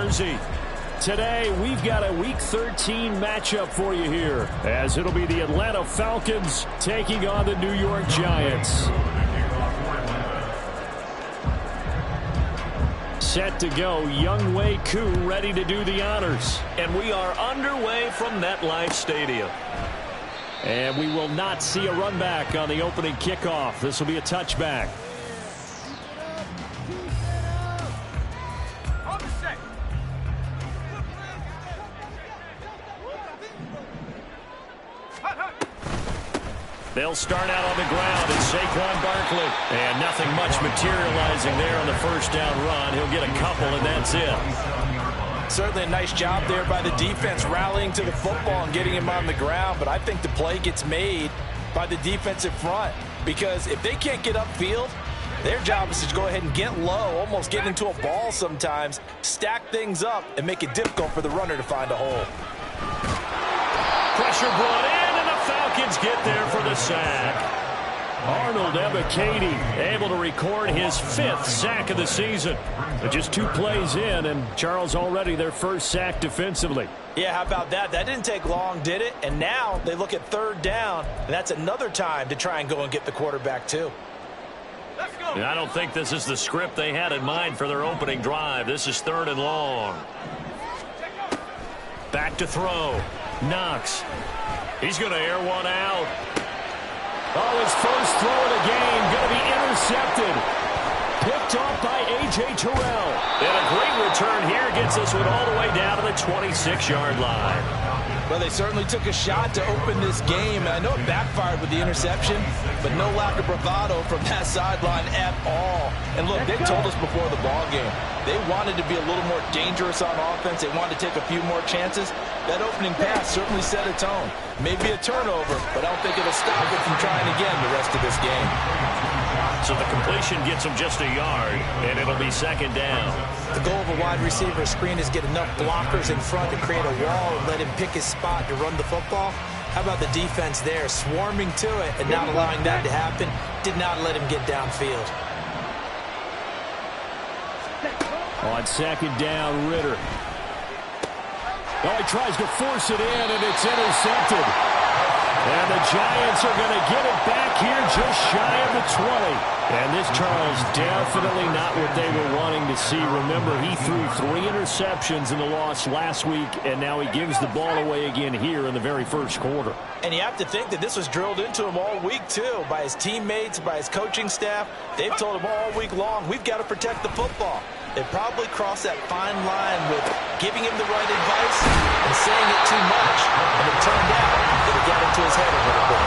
Jersey. Today, we've got a Week 13 matchup for you here, as it'll be the Atlanta Falcons taking on the New York Giants. Set to go, Younghoe Koo ready to do the honors. And we are underway from MetLife Stadium. And we will not see a run back on the opening kickoff. This will be a touchback. They'll start out on the ground and Saquon Barkley. And nothing much materializing there on the first down run. He'll get a couple, and that's it. Certainly a nice job there by the defense rallying to the football and getting him on the ground. But I think the play gets made by the defensive front. Because if they can't get upfield, their job is to go ahead and get low, almost get into a ball sometimes, stack things up, and make it difficult for the runner to find a hole. Pressure brought in, and the Falcons get there for the sack. Arnold Ebiketie able to record his 5th sack of the season. But just 2 plays in, and Charles already their first sack defensively. Yeah, how about that? That didn't take long, did it? And now they look at 3rd down, and that's another time to try and go and get the quarterback too. Let's go. I don't think this is the script they had in mind for their opening drive. This is 3rd and long. Back to throw. Knox. He's going to air one out. Oh, his first throw of the game going to be intercepted. Picked off by A.J. Terrell. And a great return here gets this one all the way down to the 26-yard line. Well, they certainly took a shot to open this game. And I know it backfired with the interception, but no lack of bravado from that sideline at all. And look, they told us before the ball game, they wanted to be a little more dangerous on offense. They wanted to take a few more chances. That opening pass certainly set a tone. Maybe a turnover, but I don't think it'll stop it from trying again the rest of this game. So the completion gets him just a yard, and it'll be 2nd down. The goal of a wide receiver screen is get enough blockers in front to create a wall and let him pick his spot to run the football. How about the defense there, swarming to it and not allowing that to happen? Did not let him get downfield. On 2nd down, Ritter. Oh, he tries to force it in, and it's intercepted. And the Giants are going to get it back here just shy of the 20. And this, Charles, definitely not what they were wanting to see. Remember, he threw 3 interceptions in the loss last week, and now he gives the ball away again here in the very first quarter. And you have to think that this was drilled into him all week, too, by his teammates, by his coaching staff. They've told him all week long, we've got to protect the football. They probably crossed that fine line with giving him the right advice and saying it too much. And it turned out that it got into his head a little bit.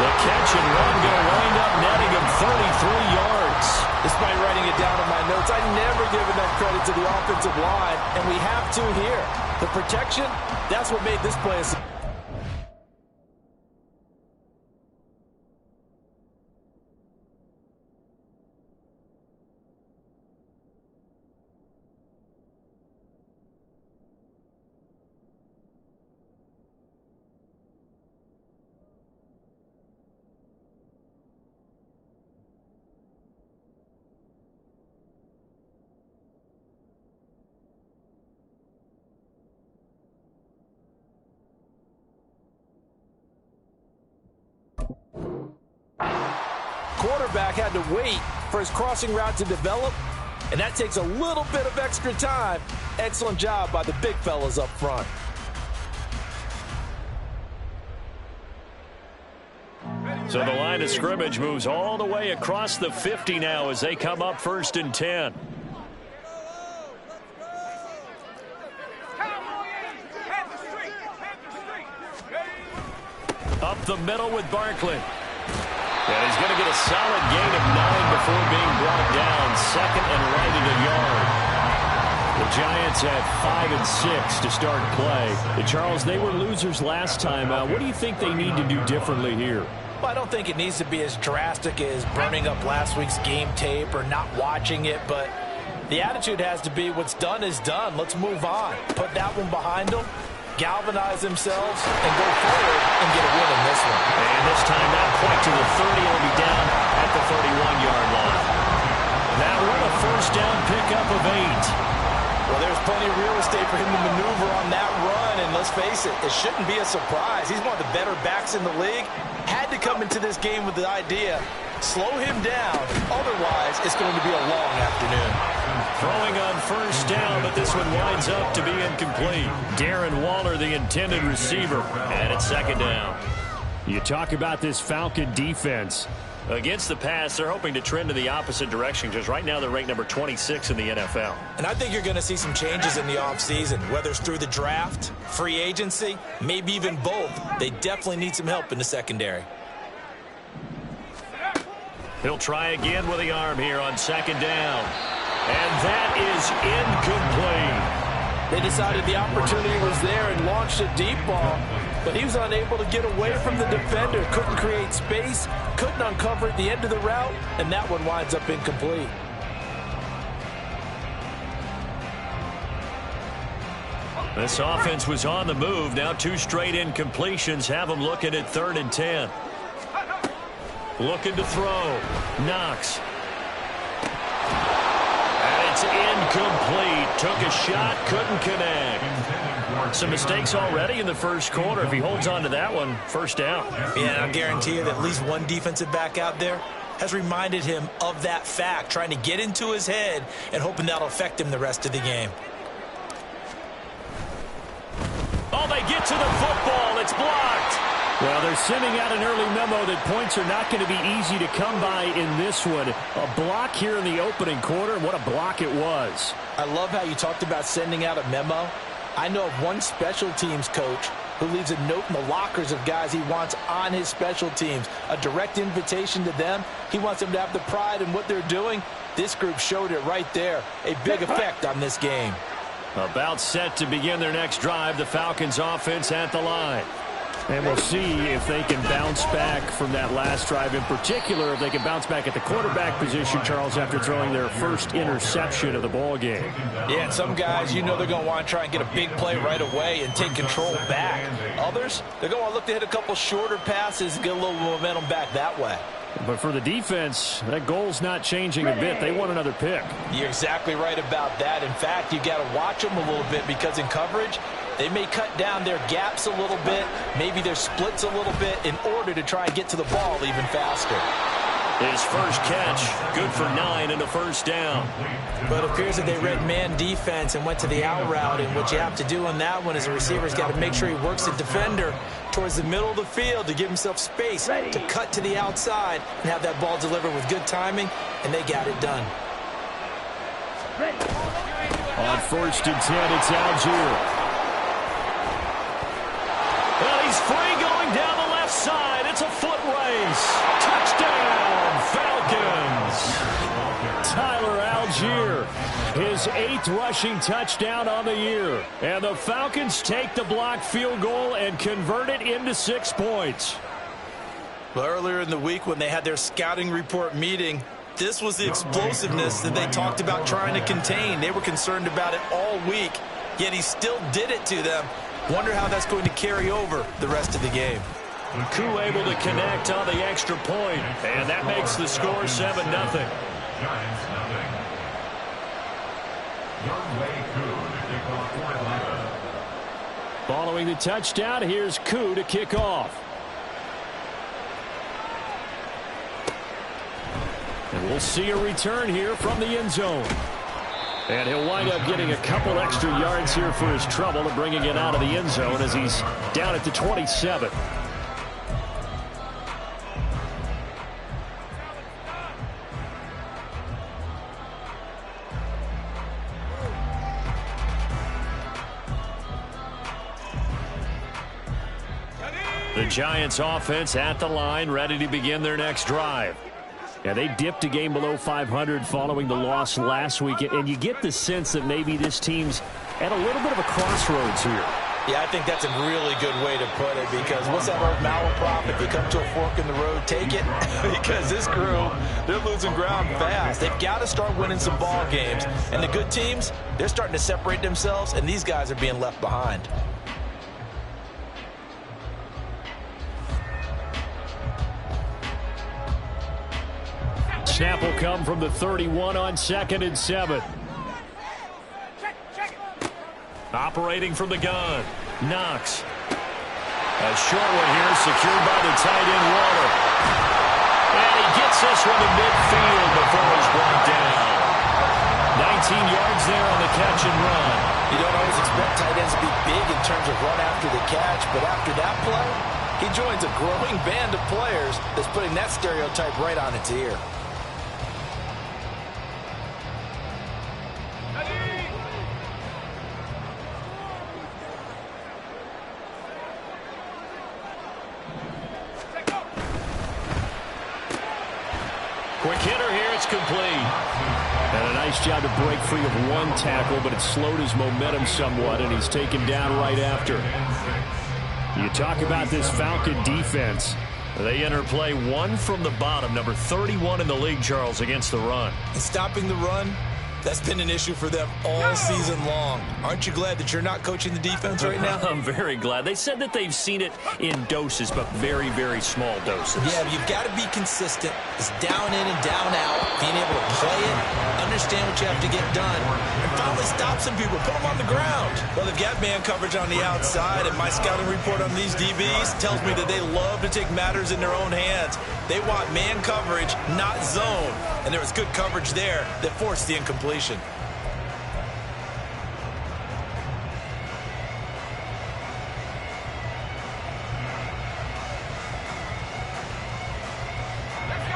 The catch and run going to wind up netting him 33 yards. Despite writing it down in my notes, I never give enough credit to the offensive line, and we have to here. The protection, that's what made this play a... Quarterback had to wait for his crossing route to develop, and that takes a little bit of extra time. Excellent job by the big fellas up front. So the line of scrimmage moves all the way across the 50 now as they come up 1st and 10. Up the middle with Barkley. And he's going to get a solid gain of 9 before being brought down. 2nd and right at a yard. The Giants had 5 and 6 to start play. Charles, they were losers last time. What do you think they need to do differently here? Well, I don't think it needs to be as drastic as burning up last week's game tape or not watching it, but the attitude has to be what's done is done. Let's move on. Put that one behind them, galvanize themselves, and go forward and get a win in this one. And this time that point to the 30 will be down at the 31-yard line. Now we're a 1st down pickup of 8. Well, there's plenty of real estate for him to maneuver on that run, and let's face it, it shouldn't be a surprise. He's one of the better backs in the league. Had to come into this game with the idea, slow him down, otherwise it's going to be a long afternoon. Throwing on first down, but this one winds up to be incomplete. Darren Waller, the intended receiver, and it's second down. You talk about this Falcon defense. Against the pass, they're hoping to trend in the opposite direction because right now they're ranked number 26 in the NFL. And I think you're going to see some changes in the offseason, whether it's through the draft, free agency, maybe even both. They definitely need some help in the secondary. He'll try again with the arm here on second down. And that is incomplete. They decided the opportunity was there and launched a deep ball, but he was unable to get away from the defender, couldn't create space, couldn't uncover at the end of the route, and that one winds up incomplete. This offense was on the move. Now 2 straight incompletions have them looking at 3rd and 10. Looking to throw. Knox. And it's incomplete. Took a shot, couldn't connect. Some mistakes already in the first quarter. If he holds on to that one, first down. Yeah, I guarantee you that at least one defensive back out there has reminded him of that fact, trying to get into his head and hoping that'll affect him the rest of the game. Oh, they get to the football. It's blocked. Well, they're sending out an early memo that points are not going to be easy to come by in this one. A block here in the opening quarter, and what a block it was. I love how you talked about sending out a memo. I know of one special teams coach who leaves a note in the lockers of guys he wants on his special teams. A direct invitation to them. He wants them to have the pride in what they're doing. This group showed it right there. A big effect on this game. About set to begin their next drive, the Falcons offense at the line. And we'll see if they can bounce back from that last drive. In particular, if they can bounce back at the quarterback position, Charles, after throwing their first interception of the ball game. Yeah, and some guys, you know they're going to want to try and get a big play right away and take control back. Others, they're going to look to hit a couple shorter passes and get a little momentum back that way. But for the defense, that goal's not changing a bit. They want another pick. You're exactly right about that. In fact, you got to watch them a little bit because in coverage, they may cut down their gaps a little bit, maybe their splits a little bit in order to try and get to the ball even faster. His first catch, good for 9 and a first down. But it appears that they read man defense and went to the out route, and what you have to do on that one is a receiver's got to make sure he works the defender towards the middle of the field to give himself space to cut to the outside and have that ball delivered with good timing, and they got it done. On first and 10, it's Algier. Well, he's free going down the left side. It's a foot race. Touchdown, Falcons. Tyler Algier, his 8th rushing touchdown on the year. And the Falcons take the blocked field goal and convert it into 6 points. Well, earlier in the week when they had their scouting report meeting, this was the explosiveness that they talked about trying to contain. They were concerned about it all week, yet he still did it to them. Wonder how that's going to carry over the rest of the game. Koo able to connect on the extra point, and that makes the score 7-0. Following the touchdown, here's Koo to kick off. And we'll see a return here from the end zone. And he'll wind up getting a couple extra yards here for his trouble and bringing it out of the end zone as he's down at the 27. The Giants offense at the line, ready to begin their next drive. Yeah, they dipped a game below 500 following the loss last week, and you get the sense that maybe this team's at a little bit of a crossroads here. Yeah, I think that's a really good way to put it, because what's that old malaprop? If you come to a fork in the road, take it. Because this crew, they're losing ground fast. They've got to start winning some ball games. And the good teams, they're starting to separate themselves, and these guys are being left behind. Snap will come from the 31 on 2nd and 7. Operating from the gun. Knox. A short one here, secured by the tight end, Waller. And he gets this one to midfield before he's brought down. 19 yards there on the catch and run. You don't always expect tight ends to be big in terms of run after the catch, but after that play, he joins a growing band of players that's putting that stereotype right on its ear. Quick hitter here, it's complete. And a nice job to break free of one tackle, but it slowed his momentum somewhat, and he's taken down right after. You talk about this Falcon defense. They enter play one from the bottom, number 31 in the league, Charles, against the run. And stopping the run, that's been an issue for them all season long. Aren't you glad that you're not coaching the defense right now? I'm very glad. They said that they've seen it in doses, but very, very small doses. Yeah, you've got to be consistent. It's down in and down out, being able to play it, understand what you have to get done, and finally stop some people, put them on the ground. Well, they've got man coverage on the outside, and my scouting report on these DBs tells me that they love to take matters in their own hands. They want man coverage, not zone. And there was good coverage there that forced the incompletion.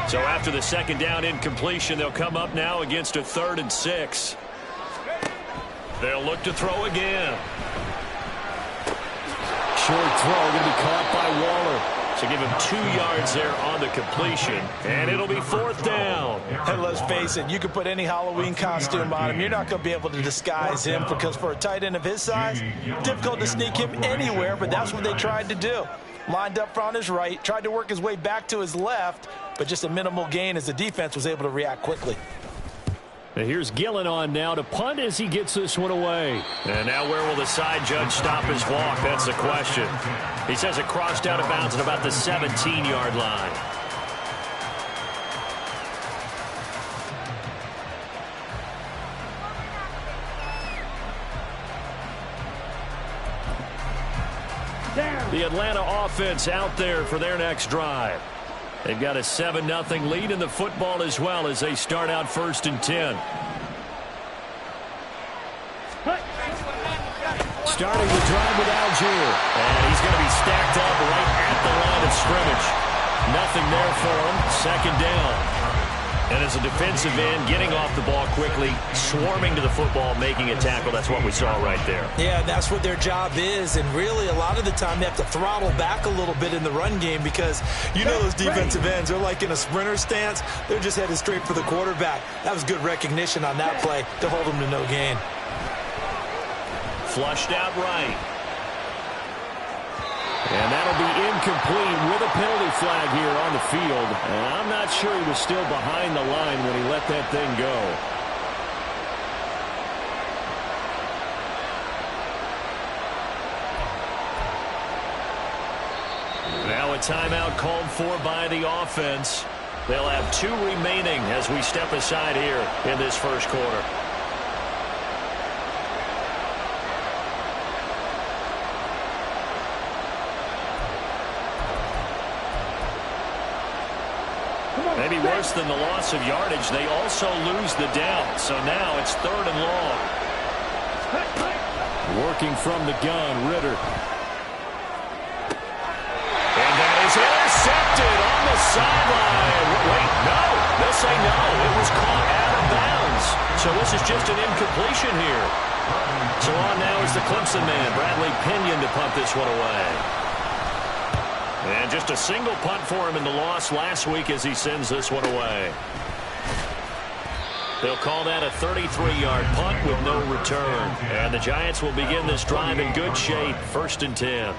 So after the second down incompletion, they'll come up now against a 3rd and 6. They'll look to throw again. Short throw going to be caught by Waller. To give him 2 yards there on the completion. And it'll be 4th down. And let's face it, you can put any Halloween costume on him. You're not going to be able to disguise him because for a tight end of his size, difficult to sneak him anywhere, but that's what they tried to do. Lined up on his right, tried to work his way back to his left, but just a minimal gain as the defense was able to react quickly. And here's Gillen on now to punt as he gets this one away. And now where will the side judge stop his walk? That's the question. He says it crossed out of bounds at about the 17-yard line. The Atlanta offense out there for their next drive. They've got a 7-0 lead in the football as well as they start out 1st and 10. Starting the drive with Algier. And he's going to be stacked up right at the line of scrimmage. Nothing there for him. 2nd down. And as a defensive end, getting off the ball quickly, swarming to the football, making a tackle. That's what we saw right there. Yeah, that's what their job is. And really, a lot of the time, they have to throttle back a little bit in the run game because you know those defensive ends, they're like in a sprinter stance. They're just headed straight for the quarterback. That was good recognition on that play to hold them to no gain. Flushed out right. And that'll be incomplete with a penalty flag here on the field. And I'm not sure he was still behind the line when he let that thing go. Now a timeout called for by the offense. They'll have 2 remaining as we step aside here in this first quarter. Maybe worse than the loss of yardage, they also lose the down. So now it's 3rd and long. Working from the gun, Ritter. And that is intercepted on the sideline. Wait, no. They'll say no. It was caught out of bounds. So this is just an incompletion here. So on now is the Clemson man, Bradley Pinion, to punt this one away. And just a single punt for him in the loss last week as he sends this one away. They'll call that a 33-yard punt with no return. And the Giants will begin this drive in good shape, 1st and 10.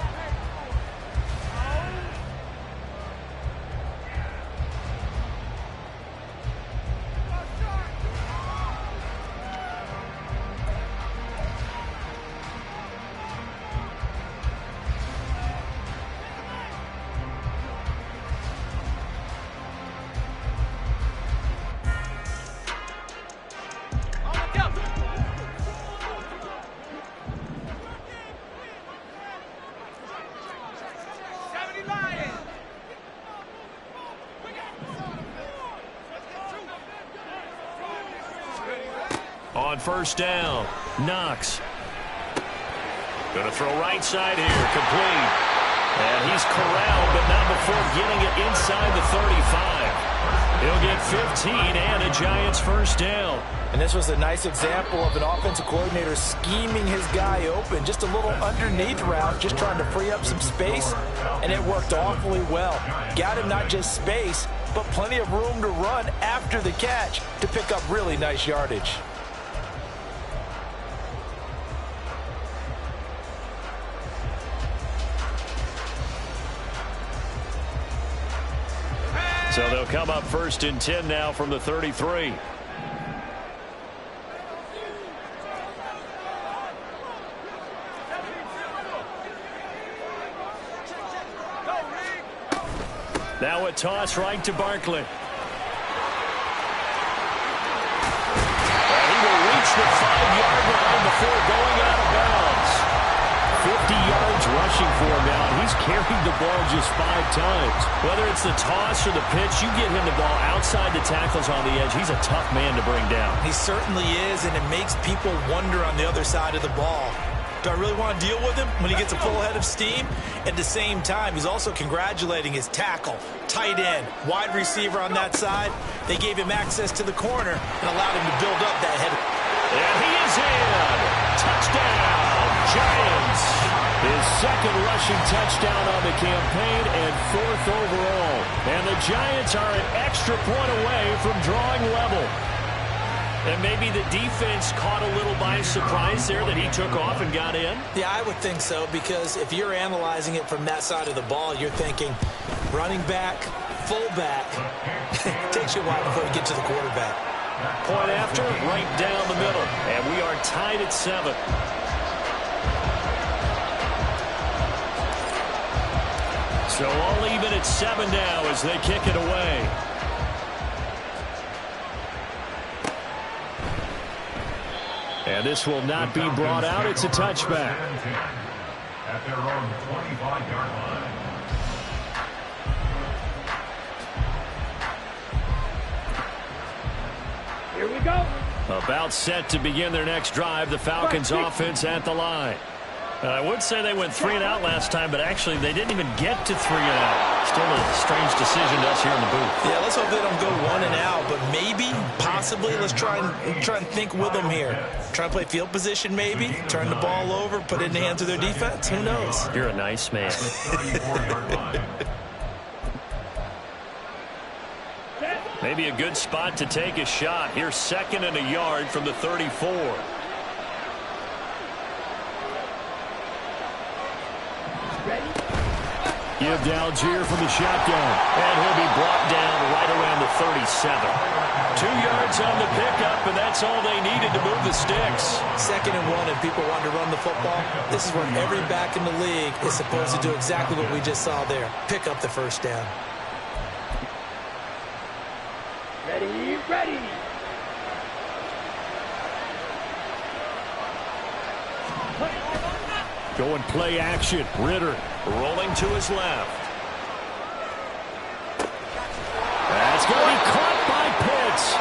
on first down. Knox. Going to throw right side here. Complete. And he's corralled, but not before getting it inside the 35. He'll get 15 and a Giants first down. And this was a nice example of an offensive coordinator scheming his guy open. Just a little underneath route, just trying to free up some space, and it worked awfully well. Got him not just space, but plenty of room to run after the catch to pick up really nice yardage. So they'll come up first and 10 now from the 33. Now a toss right to Barkley. And he will reach the 5-yard line before going out of bounds. 50 yards rushing for him now. He's carried the ball just 5 times. Whether it's the toss or the pitch, you get him the ball outside the tackles on the edge. He's a tough man to bring down. He certainly is, and it makes people wonder on the other side of the ball. Do I really want to deal with him when he gets a full head of steam? At the same time, he's also congratulating his tackle, tight end, wide receiver on that side. They gave him access to the corner and allowed him to build up that head. And he is in. Touchdown, Giants. His second rushing touchdown on the campaign and 4th overall. And the Giants are an extra point away from drawing level. And maybe the defense caught a little by surprise there that he took off and got in? Yeah, I would think so, because if you're analyzing it from that side of the ball, you're thinking running back, fullback. Takes you a while before you get to the quarterback. Point after, right down the middle. And we are tied at 7. So all even at 7 now as they kick it away. And this will not be brought out. It's a touchback. At their own 25-yard line. Here we go. About set to begin their next drive. The Falcons offense at the line. I would say they went 3 and out last time, but actually they didn't even get to 3 and out. Still a strange decision to us here in the booth. Yeah, let's hope they don't go 1 and out, but maybe, possibly, let's try and think with them here. Try and play field position maybe, turn the ball over, put it in the hands of their defense. Who knows? You're a nice man. Maybe a good spot to take a shot. Here's 2nd and a yard from the 34. Give to Algier from the shotgun. And he'll be brought down right around the 37. 2 yards on the pickup, and that's all they needed to move the sticks. 2nd and 1, and people want to run the football. This is where every back in the league is supposed to do exactly what we just saw there. Pick up the first down. Ready, ready. Going play action. Ritter rolling to his left. That's going to be caught by Pitts.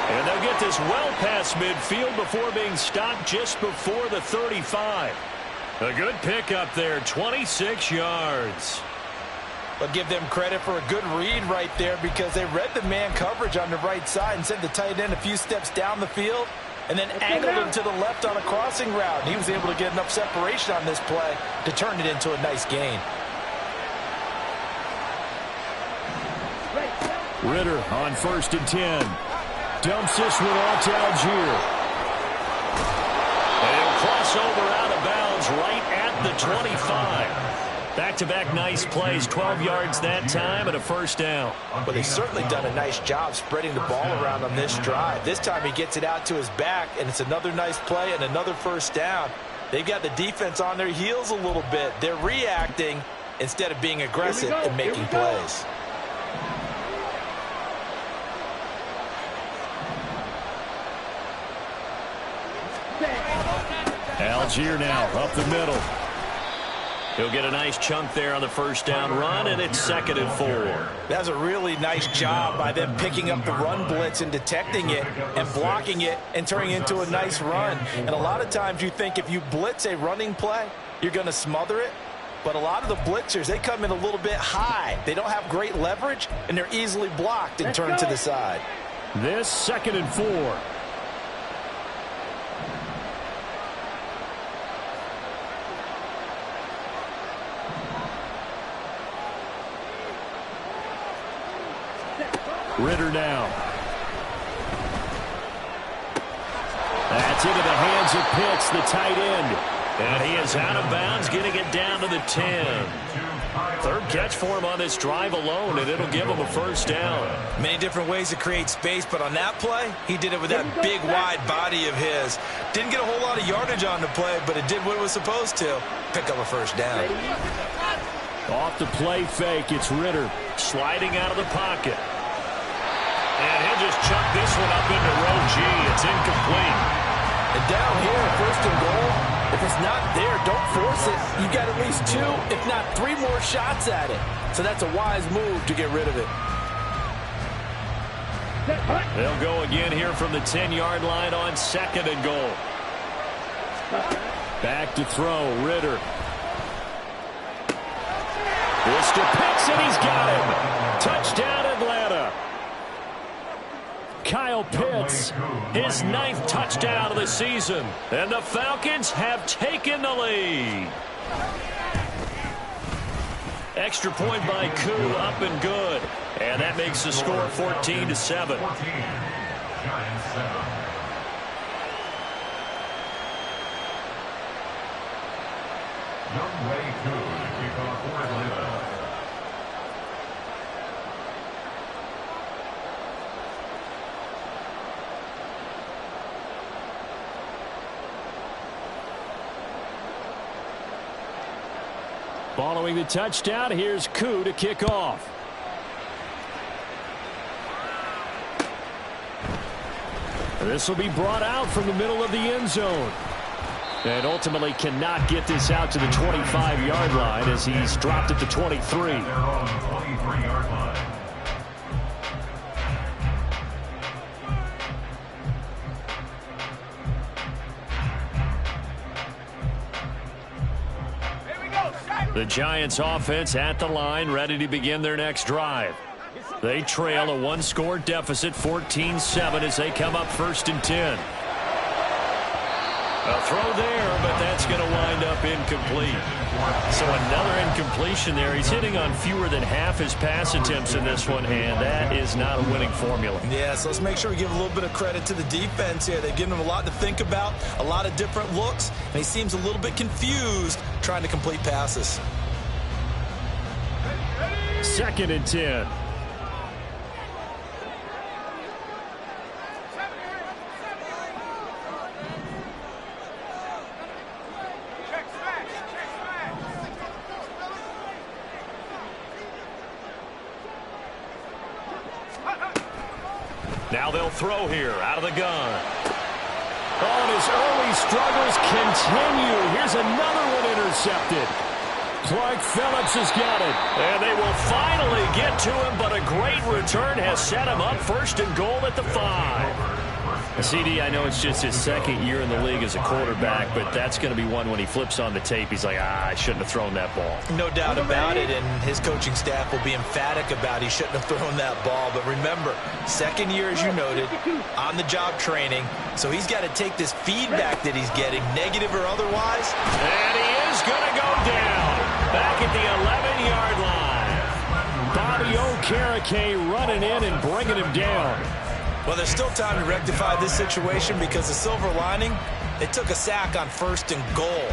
And they'll get this well past midfield before being stopped just before the 35. A good pickup there, 26 yards. But give them credit for a good read right there, because they read the man coverage on the right side and sent the tight end a few steps down the field and then angled him to the left on a crossing route. And he was able to get enough separation on this play to turn it into a nice gain. Ritter on 1st and 10. Dumps this one off to Algier. And he'll cross over out of bounds right at the 25. Back-to-back nice plays, 12 yards that time and a first down. But they've certainly done a nice job spreading the ball around on this drive. This time he gets it out to his back, and it's another nice play and another first down. They've got the defense on their heels a little bit. They're reacting instead of being aggressive and making plays. Algier now up the middle. He'll get a nice chunk there on the first down run, and it's 2nd and 4. That was a really nice job by them picking up the run blitz and detecting it and blocking it and turning it into a nice run. And a lot of times you think if you blitz a running play, you're going to smother it. But a lot of the blitzers, they come in a little bit high. They don't have great leverage, and they're easily blocked and turned to the side. This 2nd and 4. Ritter now. That's into the hands of Pitts, the tight end. And he is out of bounds, getting it down to the 10. 3rd catch for him on this drive alone, and it'll give him a first down. Many different ways to create space, but on that play, he did it with that big, wide body of his. Didn't get a whole lot of yardage on the play, but it did what it was supposed to. Pick up a first down. Off the play fake, it's Ritter. Sliding out of the pocket. And he'll just chuck this one up into row G. It's incomplete. And down here, 1st and goal, if it's not there, don't force it. You got at least 2, if not 3 more shots at it. So that's a wise move to get rid of it. They'll go again here from the 10-yard line on 2nd and goal. Back to throw, Ritter. This to Pitts, and he's got him. Touchdown, Atlanta. Kyle Pitts, his 9th touchdown of the season. And the Falcons have taken the lead. Extra point by Koo, up and good. And that makes the score 14-7. Young Wei Koo to kick off for Atlanta. Following the touchdown, here's Koo to kick off. This will be brought out from the middle of the end zone. And ultimately cannot get this out to the 25-yard line as he's dropped at the 23. They're on the 23-yard line. The Giants offense at the line, ready to begin their next drive. They trail a 1-score deficit, 14-7, as they come up 1st and 10. A throw there, but that's going to wind up incomplete. So another incompletion there. He's hitting on fewer than half his pass attempts in this one, and that is not a winning formula. Yeah, so let's make sure we give a little bit of credit to the defense here. They've given him a lot to think about, a lot of different looks, and he seems a little bit confused trying to complete passes. 2nd and 10. Now they'll throw here out of the gun. Oh, and his early struggles continue. Here's another one intercepted. Clark Phillips has got it. And they will finally get to him, but a great return has set him up 1st and goal at the 5. CD, I know it's just his 2nd year in the league as a quarterback, but that's going to be one when he flips on the tape. He's like, I shouldn't have thrown that ball. No doubt about it, and his coaching staff will be emphatic about he shouldn't have thrown that ball. But remember, 2nd year, as you noted, on-the-job training, so he's got to take this feedback that he's getting, negative or otherwise. And he is going to go down back at the 11-yard line. Bobby Okereke running in and bringing him down. Well, there's still time to rectify this situation because the silver lining, they took a sack on 1st and goal.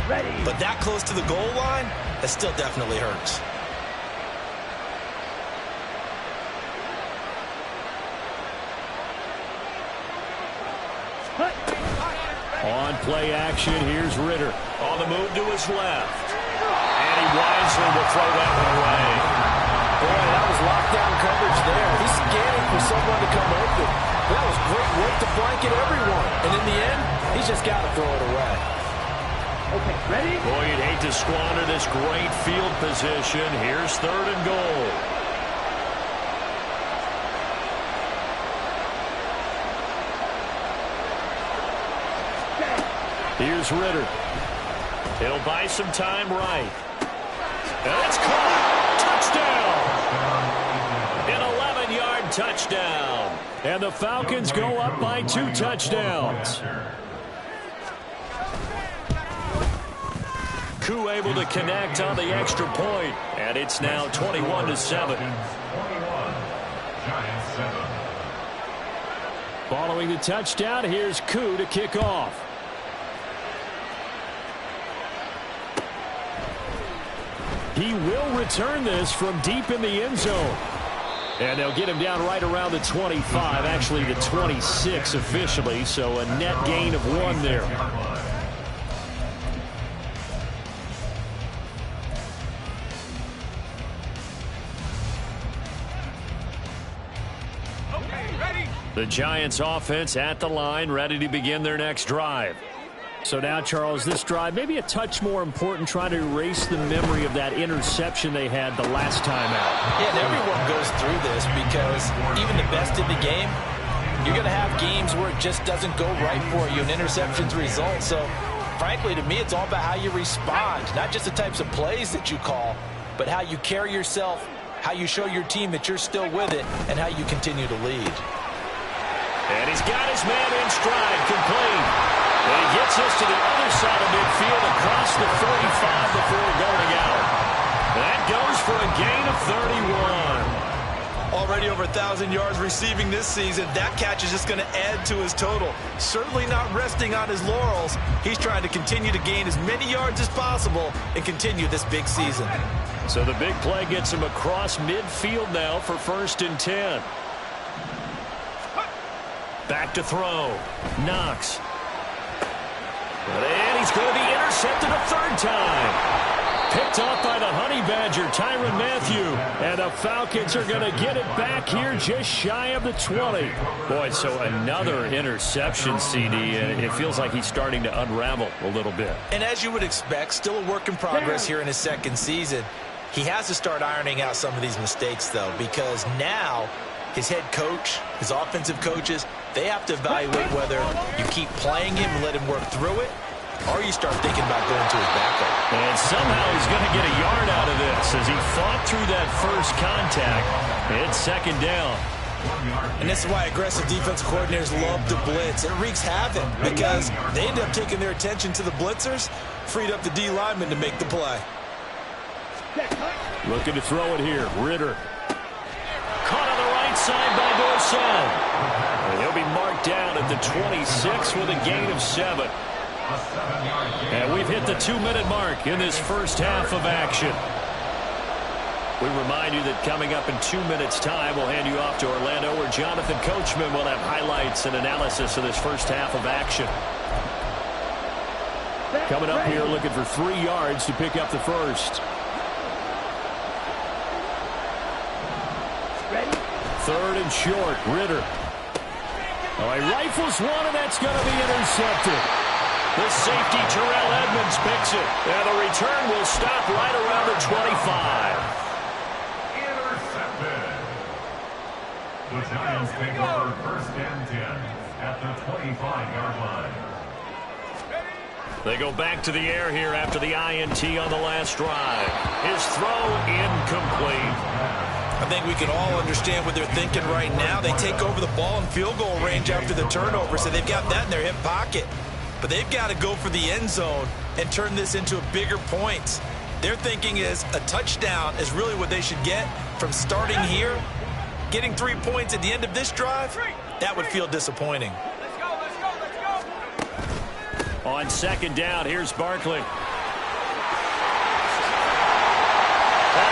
But that close to the goal line, that still definitely hurts. On play action, here's Ritter. On the move to his left. And he wisely will throw that one away. Boy, that was lockdown coverage there. He's scanning for someone to come open. That was great work to blanket everyone. And in the end, he's just got to throw it away. Okay, ready? Boy, you'd hate to squander this great field position. Here's 3rd and goal. Here's Ritter. He'll buy some time right. And it's caught. Touchdown. An 11-yard touchdown. And the Falcons go up by 2 touchdowns. Koo able to connect on the extra point. And it's now 21-7. Following the touchdown, here's Koo to kick off. He will return this from deep in the end zone. And they'll get him down right around the 25, actually the 26 officially, so a net gain of 1 there. The Giants offense at the line, ready to begin their next drive. So now, Charles, this drive maybe a touch more important, trying to erase the memory of that interception they had the last time out. Yeah, and everyone goes through this because even the best in the game, you're going to have games where it just doesn't go right for you, and interceptions result. So, frankly, to me, it's all about how you respond, not just the types of plays that you call, but how you carry yourself, how you show your team that you're still with it, and how you continue to lead. And he's got his man in stride, complete. And he gets us to the other side of midfield across the 45 before going out. That goes for a gain of 31. Already over 1,000 yards receiving this season. That catch is just going to add to his total. Certainly not resting on his laurels. He's trying to continue to gain as many yards as possible and continue this big season. So the big play gets him across midfield now for 1st and 10. Back to throw. Knox. And he's going to be intercepted a 3rd time. Picked off by the Honey Badger, Tyrann Mathieu. And the Falcons are going to get it back here just shy of the 20. Boy, so another interception, CD. And it feels like he's starting to unravel a little bit. And as you would expect, still a work in progress here in his 2nd season. He has to start ironing out some of these mistakes, though, because now his head coach, his offensive coaches, they have to evaluate whether you keep playing him and let him work through it, or you start thinking about going to his backup. And somehow he's going to get a yard out of this as he fought through that first contact. It's 2nd down. And this is why aggressive defense coordinators love to blitz. It wreaks havoc because they end up taking their attention to the blitzers, freed up the D lineman to make the play. Looking to throw it here. Ritter. Caught on the right side by Dorsett. And he'll be marked down at the 26 with a gain of 7. And we've hit the 2-minute mark in this first half of action. We remind you that coming up in 2 minutes' time, we'll hand you off to Orlando, where Jonathan Coachman will have highlights and analysis of this first half of action. Coming up here looking for 3 yards to pick up the first. Ready? 3rd and short. Ritter. Oh, he rifles one, and that's going to be intercepted. The safety, Terrell Edmonds, picks it. And the return will stop right around the 25. Intercepted. The Giants take over 1st and 10 at the 25-yard line. They go back to the air here after the INT on the last drive. His throw incomplete. I think we can all understand what they're thinking right now. They take over the ball in field goal range after the turnover, so they've got that in their hip pocket. But they've got to go for the end zone and turn this into a bigger point. Their thinking is a touchdown is really what they should get from starting here. Getting 3 points at the end of this drive, that would feel disappointing. On 2nd down, here's Barkley. And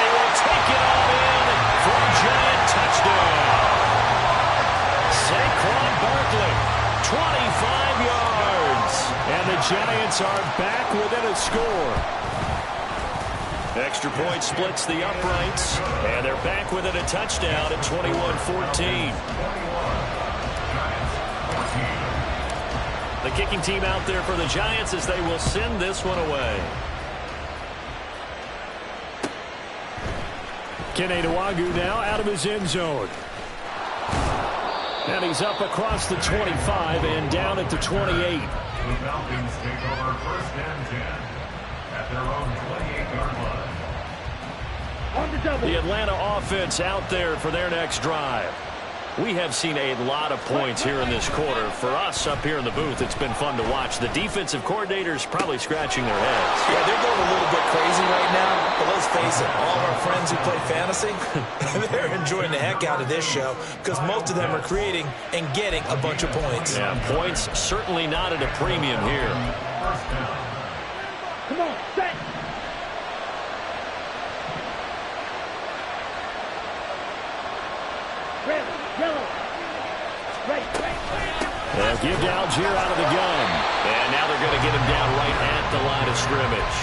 he will take it all in for a giant touchdown. Saquon Barkley, 25 yards. And the Giants are back within a score. Extra point splits the uprights, and they're back within a touchdown at 21-14. The kicking team out there for the Giants as they will send this one away. Kene Nwangwu now out of his end zone. And he's up across the 25 and down at the 28. The Falcons take over first and 10 at their own 28-yard line. On the double. The Atlanta offense out there for their next drive. We have seen a lot of points here in this quarter. For us up here in the booth, it's been fun to watch. The defensive coordinators probably scratching their heads. Yeah, they're going a little bit crazy right now. But let's face it, all of our friends who play fantasy, they're enjoying the heck out of this show because most of them are creating and getting a bunch of points. Yeah, points certainly not at a premium here. Come on, set. Red, yellow. Right. They'll give to Algier out of the gun. And now they're going to get him down right at the line of scrimmage.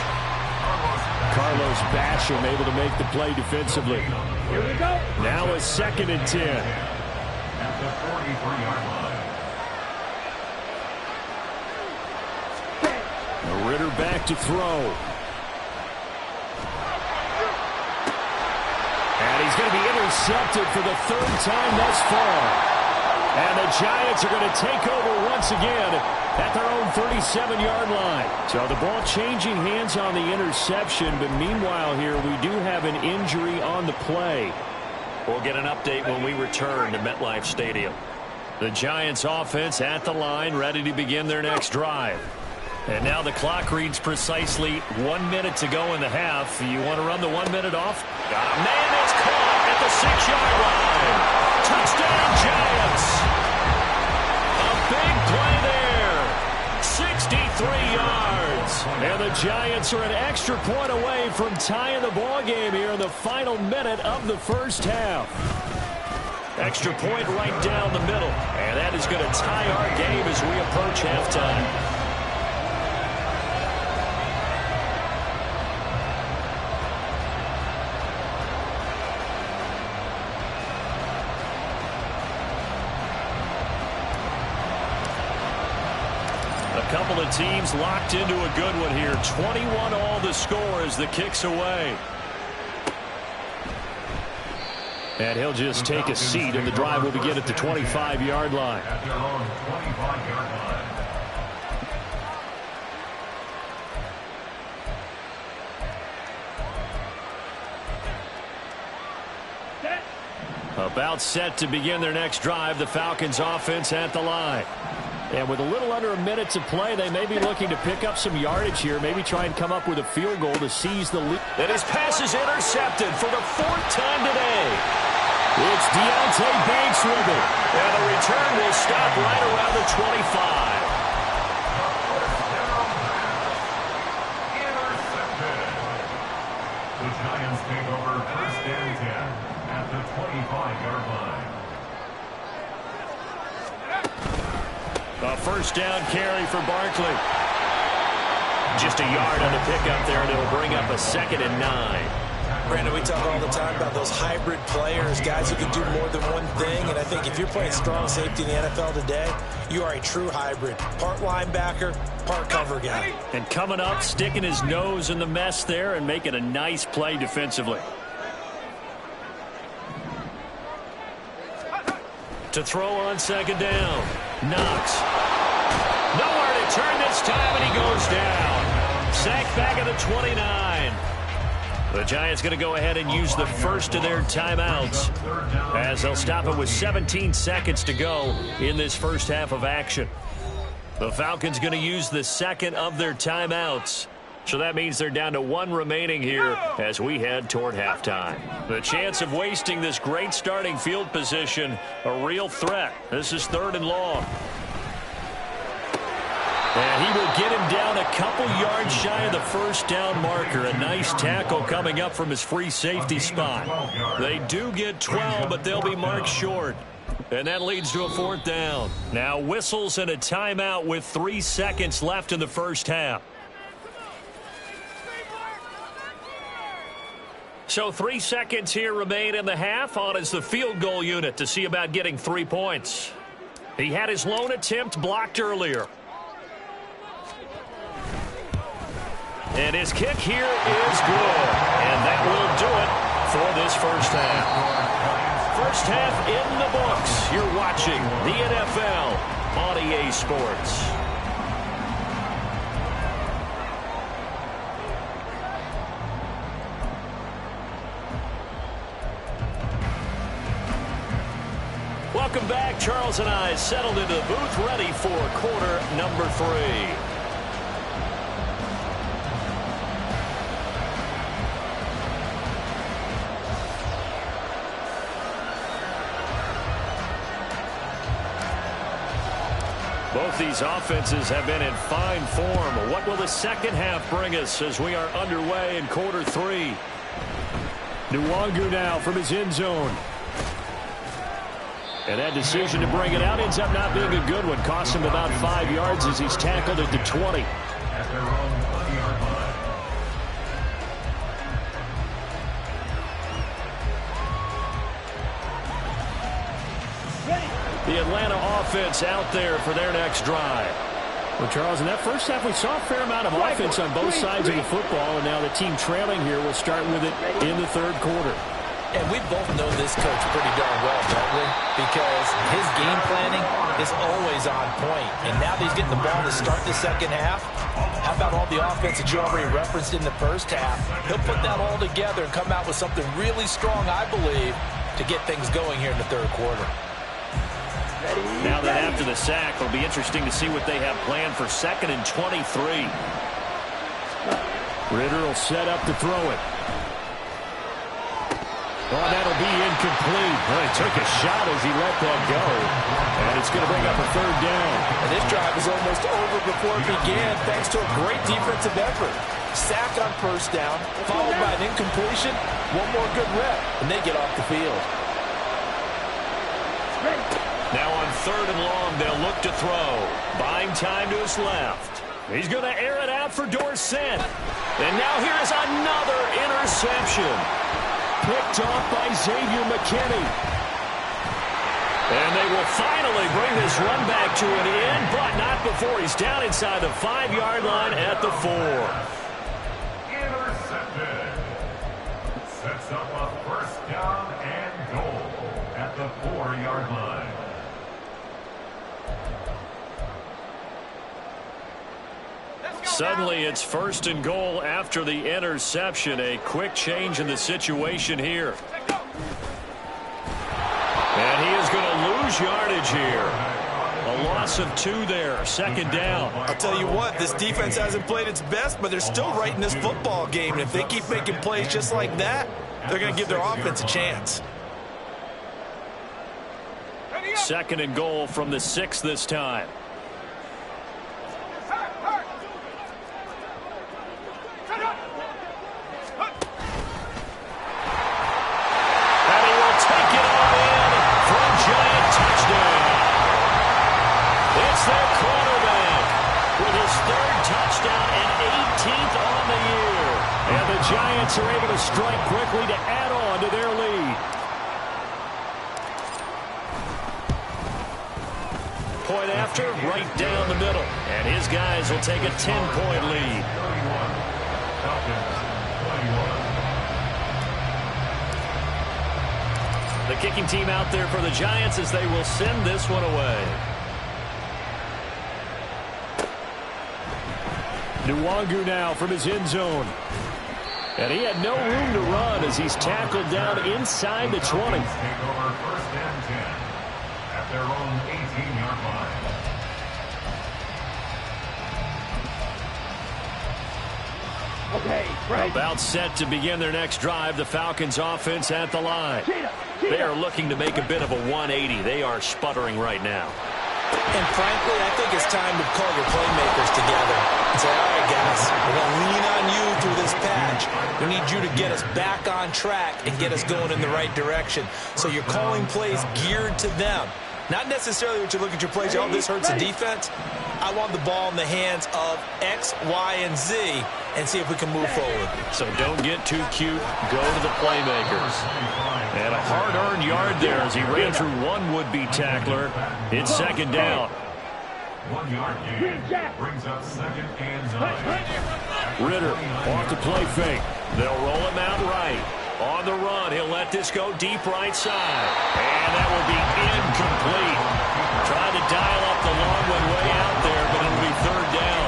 Carlos Basham able to make the play defensively. Here we go. Now a 2nd and 10. At the 43-yard line. Ritter back to throw. And he's going to be intercepted for the 3rd time thus far. And the Giants are going to take over once again at their own 37-yard line. So the ball changing hands on the interception, but meanwhile here we do have an injury on the play. We'll get an update when we return to MetLife Stadium. The Giants offense at the line, ready to begin their next drive. And now the clock reads precisely 1 minute to go in the half. You want to run the 1 minute off? Got a man that's caught at the 6-yard line. Touchdown Giants. A big play there. 63 yards. And the Giants are an extra point away from tying the ball game here in the final minute of the first half. Extra point right down the middle. And that is going to tie our game as we approach halftime. A couple of teams locked into a good one here. 21 all the score as the kick's away. And he'll just take a seat, and the drive will begin at the 25-yard line. At their own 25-yard line. About set to begin their next drive, the Falcons offense at the line. And with a little under a minute to play, they may be looking to pick up some yardage here, maybe try and come up with a field goal to seize the lead. And his pass is intercepted for the 4th time today. It's Deontay Banks with it. And the return will stop right around the 25. Intercepted. The Giants take over first and 10 at the 25-yard line. A first down carry for Barkley. Just a yard on the pickup there, and it'll bring up a 2nd and 9. Brandon, we talk all the time about those hybrid players, guys who can do more than one thing. And I think if you're playing strong safety in the NFL today, you are a true hybrid. Part linebacker, part cover guy. And coming up, sticking his nose in the mess there and making a nice play defensively. To throw on 2nd down. Knox. Nowhere to turn this time, and he goes down. Sacked back at the 29. The Giants going to go ahead and use the first of their timeouts as they'll stop it with 17 seconds to go in this first half of action. The Falcons going to use the 2nd of their timeouts. So that means they're down to 1 remaining here as we head toward halftime. The chance of wasting this great starting field position, a real threat. This is 3rd and long. And he will get him down a couple yards shy of the first down marker. A nice tackle coming up from his free safety spot. They do get 12, but they'll be marked short. And that leads to a 4th down. Now whistles and a timeout with 3 seconds left in the first half. So 3 seconds here remain in the half. On is the field goal unit to see about getting 3 points. He had his lone attempt blocked earlier. And his kick here is good. And that will do it for this first half. First half in the books. You're watching the NFL on EA Sports. Welcome back. Charles and I settled into the booth, ready for quarter number 3. Both these offenses have been in fine form. What will the second half bring us as we are underway in quarter 3? Nwangu now from his end zone. And that decision to bring it out ends up not being a good one. Cost him about 5 yards as he's tackled at the 20. At their own 20-yard line. The Atlanta offense out there for their next drive. Well, Charles, in that first half, we saw a fair amount of offense on both sides of the football, and now the team trailing here will start with it in the third quarter. And we both know this coach pretty darn well, don't we? Because his game planning is always on point. And now that he's getting the ball to start the second half, how about all the offense that you already referenced in the first half? He'll put that all together and come out with something really strong, I believe, to get things going here in the third quarter. Now that after the sack, it'll be interesting to see what they have planned for 2nd and 23. Ritter will set up to throw it. Oh, that'll be incomplete. Well, he took a shot as he let that go. And it's going to bring up a third down. And this drive was almost over before it began thanks to a great defensive effort. Sack on first down, followed by an incompletion, one more good rep, and they get off the field. Now on 3rd and long, they'll look to throw. Buying time to his left. He's going to air it out for Dorsett. And now here's another interception. Picked off by Xavier McKinney. And they will finally bring this run back to an end, but not before he's down inside the 5-yard line at the 4. Intercepted. Sets up a first down and goal at the 4-yard line. Suddenly it's 1st and goal after the interception. A quick change in the situation here. And he is going to lose yardage here. A loss of 2 there. 2nd down. I'll tell you what, this defense hasn't played its best, but they're still right in this football game. And if they keep making plays just like that, they're going to give their offense a chance. 2nd and goal from the 6 this time. Giants are able to strike quickly to add on to their lead. Point after, right down the middle. And his guys will take a 10-point lead. 31. The kicking team out there for the Giants as they will send this one away. Nwangu now from his end zone. And he had no room to run as he's tackled down inside the 20. Take over 1st and 10 at their own 18-yard line. Okay, right. About set to begin their next drive. The Falcons offense at the line. They are looking to make a bit of a 180. They are sputtering right now. And frankly, I think it's time to call your playmakers together and say, all right, guys, we're going to lean on you through this patch. We need you to get us back on track and get us going in the right direction. So you're calling plays geared to them. Not necessarily what you look at your plays, oh, this hurts the defense. I want the ball in the hands of X, Y, and Z and see if we can move forward. So don't get too cute. Go to the playmakers. And a hard-earned yard there as he ran through one would-be tackler. It's 2nd down. 1 yard gain brings up 2nd and 9. Ritter off the play fake. They'll roll him out right. On the run, he'll let this go deep right side. And that will be incomplete. Trying to dial up the long one way out there, but it'll be third down.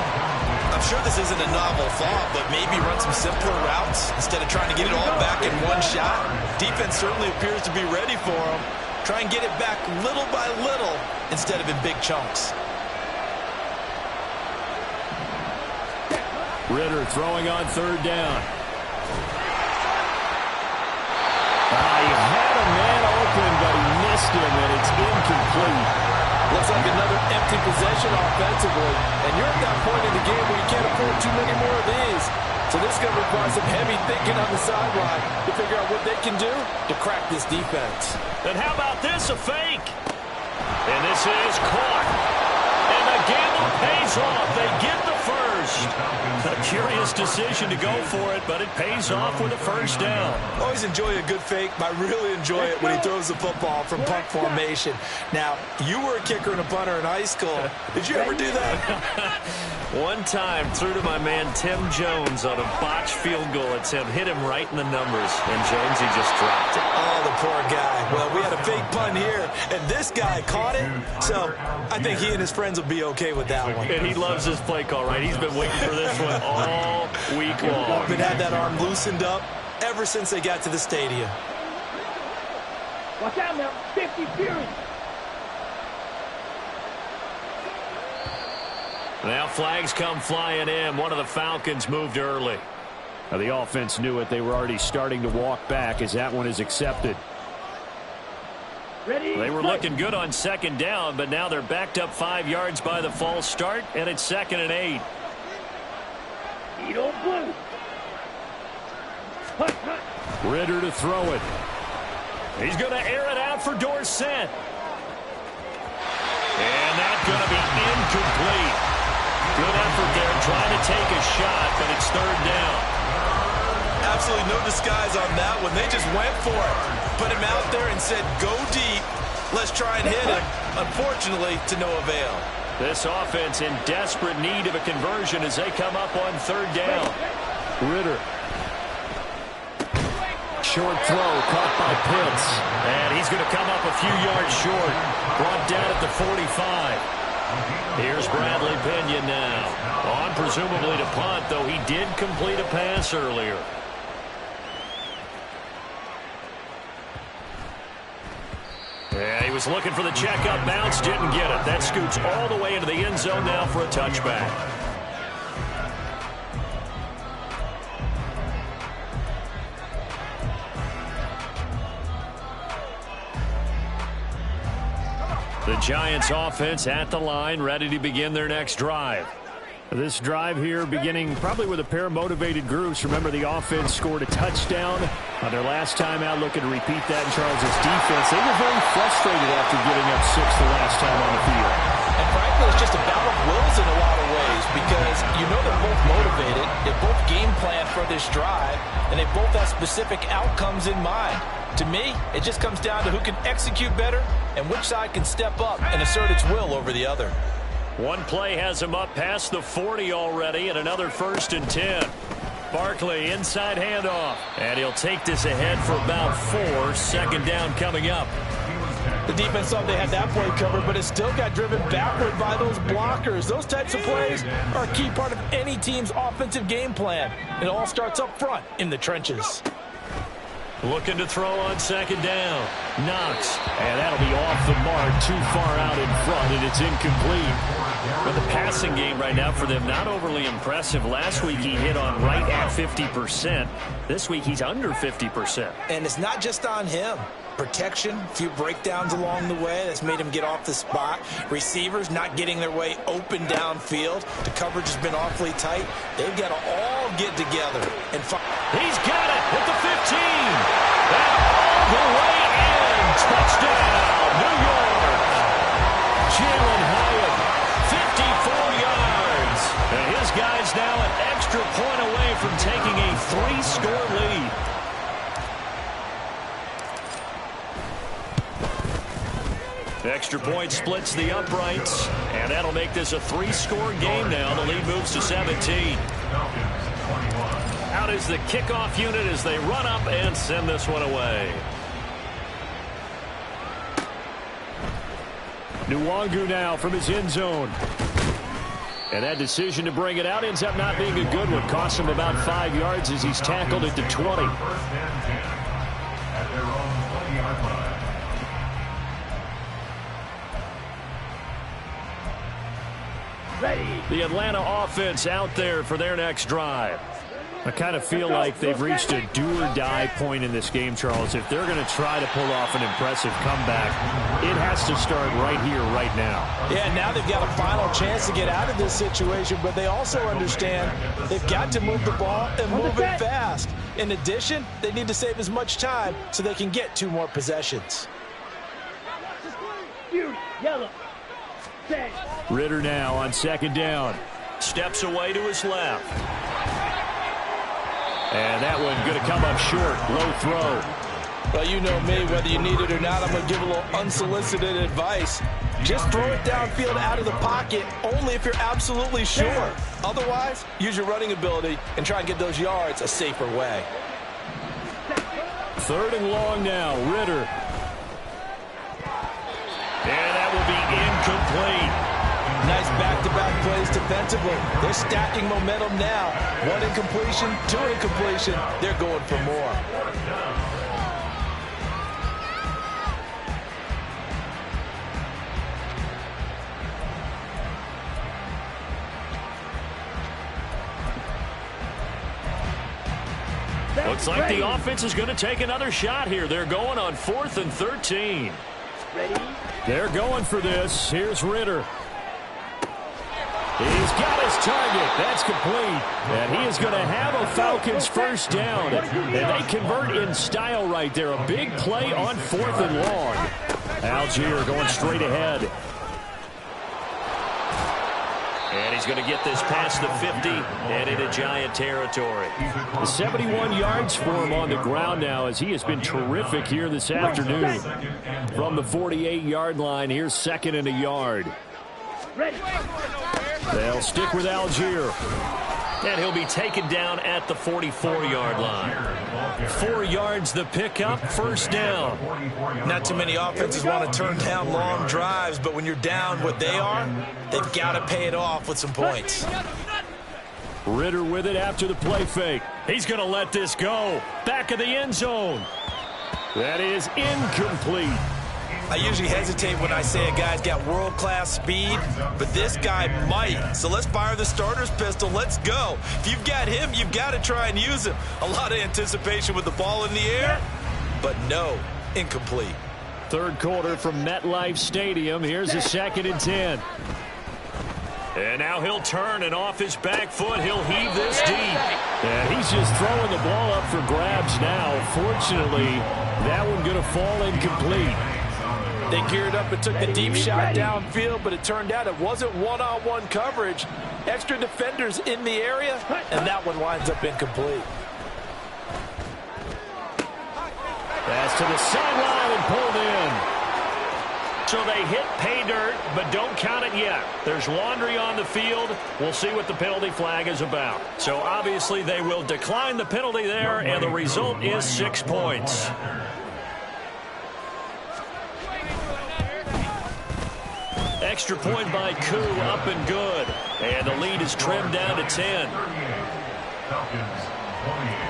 I'm sure this isn't a novel thought, but maybe run some simpler routes instead of trying to get it all back in one shot. Defense certainly appears to be ready for him. Try and get it back little by little instead of in big chunks. Ritter throwing on third down. He had a man open, but he missed him, and it's incomplete. Looks like another empty possession offensively. And you're at that point in the game where you can't afford too many more of these. So this is going to require some heavy thinking on the sideline to figure out what they can do to crack this defense. And how about this, a fake? And this is caught. And the gamble pays off. They get the first. A curious decision to go for it, but it pays off with a first down. Always enjoy a good fake, but I really enjoy it when he throws the football from punt formation. Now, you were a kicker and a punter in high school. Did you ever do that? One time, threw to my man Tim Jones on a botched field goal attempt. Hit him right in the numbers, and Jonesy just dropped it. Oh, the poor guy. Well, we had a fake punt here, and this guy caught it. So I think he and his friends will be okay with that one. And he loves his play call, right? He's been waiting for this one all week long. Been had that arm loosened up ever since they got to the stadium. Watch out now. 50 Fury. Now flags come flying in. One of the Falcons moved early. Now the offense knew it. They were already starting to walk back as that one is accepted. Ready? They were looking good on second down, but now they're backed up 5 yards by the false start, and it's 2nd and 8. You don't blue. Hunt, hunt. Ritter to throw it. He's going to air it out for Dorsett. And that's going to be incomplete. Good effort there trying to take a shot, but it's third down. Absolutely no disguise on that one. They just went for it. Put him out there and said, go deep. Let's try and hit him. Unfortunately, to no avail. This offense in desperate need of a conversion as they come up on third down. Ritter. Short throw caught by Pitts. And he's going to come up a few yards short. Brought down at the 45. Here's Bradley Pinion now. On presumably to punt, though he did complete a pass earlier. Yeah, he was looking for the check-up bounce, didn't get it. That scoots all the way into the end zone now for a touchback. The Giants offense at the line, ready to begin their next drive. This drive here beginning probably with a pair of motivated groups. Remember, the offense scored a touchdown on their last time out, looking to repeat that in Charles' defense. They were very frustrated after giving up 6 the last time on the field. And frankly, it's just a battle of wills in a lot of ways because you know they're both motivated. They both game plan for this drive, and they both have specific outcomes in mind. To me, it just comes down to who can execute better and which side can step up and assert its will over the other. One play has him up past the 40 already, and another 1st and 10. Barkley inside handoff, and he'll take this ahead for about 4. 2nd down coming up. The defense thought they had that play covered, but it still got driven backward by those blockers. Those types of plays are a key part of any team's offensive game plan. It all starts up front in the trenches. Looking to throw on 2nd down. Knox. And that'll be off the mark, too far out in front, and it's incomplete. But the passing game right now for them, not overly impressive. Last week he hit on right at 50%. This week he's under 50%. And it's not just on him. Protection, a few breakdowns along the way. That's made him get off the spot. Receivers not getting their way open downfield. The coverage has been awfully tight. They've got to all get together. And he's got it at the 15. And all the way in. Touchdown, New York. Jalen Hyatt, 54 yards. And his guy's now an extra point away from taking a 3-score lead. Extra point splits the uprights, and that'll make this a 3-score game now. The lead moves to 17. out as the kickoff unit as they run up and send this one away. Nwangu now from his end zone. And that decision to bring it out ends up not being a good one. Cost him about 5 yards as he's tackled at the 20. First and 10 at their own 20-yard line. Ready. The Atlanta offense out there for their next drive. I kind of feel like they've reached a do-or-die point in this game, Charles. If they're going to try to pull off an impressive comeback, it has to start right here, right now. Yeah, now they've got a final chance to get out of this situation, but they also understand they've got to move the ball and move it fast. In addition, they need to save as much time so they can get 2 more possessions. Fury. Yellow. Set. Ritter now on second down. Steps away to his left. And that one going to come up short. Low throw. Well, you know me, whether you need it or not, I'm going to give a little unsolicited advice. Just throw it downfield out of the pocket only if you're absolutely sure. Otherwise, use your running ability and try and get those yards a safer way. 3rd and long now. Ritter. And that will be incomplete. Nice back-to-back plays defensively. They're stacking momentum now. 1 incompletion, 2 incompletion. They're going for more. Looks like the offense is going to take another shot here. They're going on 4th and 13. Ready. They're going for this. Here's Ritter. He's got his target. That's complete. And he is going to have a Falcons first down. And they convert in style right there. A big play on 4th and long. Algier going straight ahead. And he's going to get this past the 50 and into Giant territory. 71 yards for him on the ground now as he has been terrific here this afternoon. From the 48-yard line, here's 2nd and a yard. Ready. They'll stick with Algier. And he'll be taken down at the 44-yard line. 4 yards the pickup, first down. Not too many offenses want to turn down long drives, but when you're down what they are, they've got to pay it off with some points. Ritter with it after the play fake. He's going to let this go. Back of the end zone. That is incomplete. I usually hesitate when I say a guy's got world-class speed, but this guy might. So let's fire the starter's pistol. Let's go. If you've got him, you've got to try and use him. A lot of anticipation with the ball in the air, but no, incomplete. 3rd quarter from MetLife Stadium. Here's a 2nd and 10. And now he'll turn, and off his back foot, he'll heave this deep. And he's just throwing the ball up for grabs now. Fortunately, that one going to fall incomplete. They geared up and took the deep shot downfield, but it turned out it wasn't one-on-one coverage. Extra defenders in the area, and that one winds up incomplete. Pass to the sideline and pulled in. So they hit pay dirt, but don't count it yet. There's laundry on the field. We'll see what the penalty flag is about. So obviously they will decline the penalty there, and the result is 6 points. Extra point by Koo, up and good. And the lead is trimmed down to 10. Falcons 28.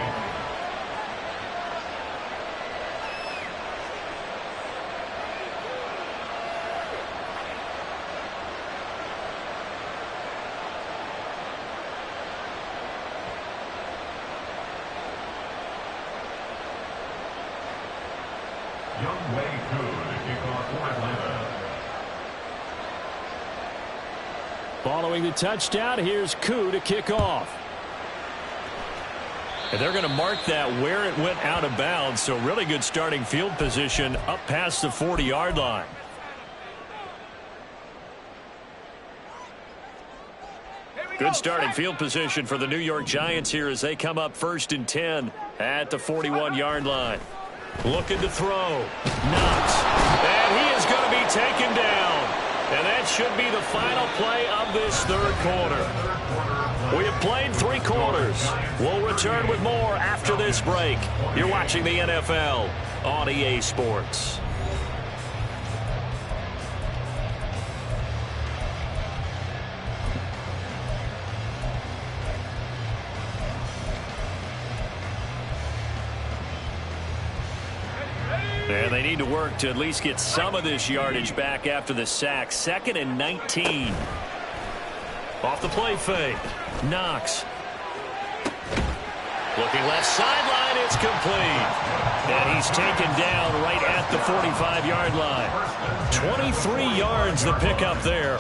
Young Wei Koo to kick off for Atlanta. Following the touchdown, here's Koo to kick off. And they're going to mark that where it went out of bounds, so really good starting field position up past the 40-yard line. Good starting field position for the New York Giants here as they come up 1st and 10 at the 41-yard line. Looking to throw. Not. And he is going to be taken down. And that should be the final play of this 3rd quarter. We have played 3 quarters. We'll return with more after this break. You're watching the NFL on EA Sports. And they need to work to at least get some of this yardage back after the sack. 2nd and 19. Off the play fake. Knox. Looking left sideline. It's complete. And he's taken down right at the 45-yard line. 23 yards the pickup there.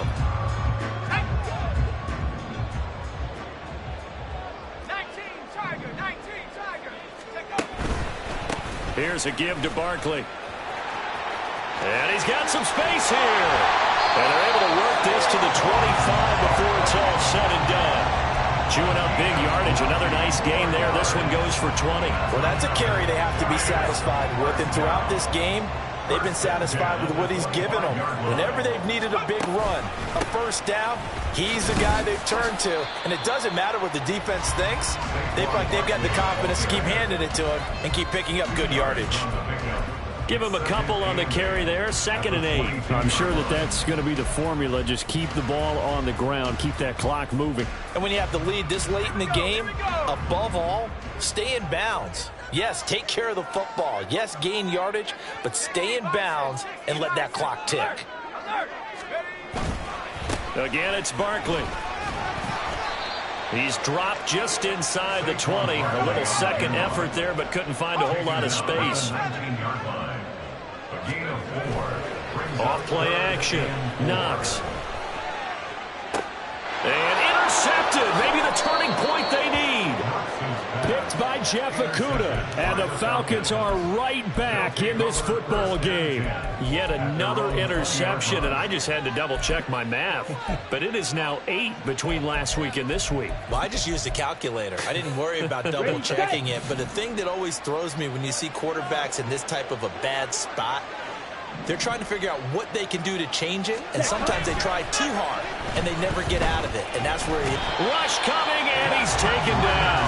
19 Tiger. Here's a give to Barkley. And he's got some space here. And they're able to work this to the 25 before it's all said and done. Chewing up big yardage. Another nice gain there. This one goes for 20. Well, that's a carry they have to be satisfied with. And throughout this game, they've been satisfied with what he's given them. Whenever they've needed a big run, a first down, he's the guy they've turned to. And it doesn't matter what the defense thinks. They've got the confidence to keep handing it to him and keep picking up good yardage. Give him a couple on the carry there. 2nd and 8. I'm sure that's going to be the formula. Just keep the ball on the ground. Keep that clock moving. And when you have the lead this late in the game, above all, stay in bounds. Yes, take care of the football. Yes, gain yardage, but stay in bounds and let that clock tick. Again, it's Barkley. He's dropped just inside the 20. A little second effort there, but couldn't find a whole lot of space. Off play action. Knox. And intercepted. Maybe the turning point they need. Picked by Jeff Okudah. And the Falcons are right back in this football game. Yet another interception, and I just had to double-check my math. But it is now 8 between last week and this week. Well, I just used a calculator. I didn't worry about double-checking it. But the thing that always throws me when you see quarterbacks in this type of a bad spot, they're trying to figure out what they can do to change it, and sometimes they try too hard, and they never get out of it. And that's where rush coming, and he's taken down.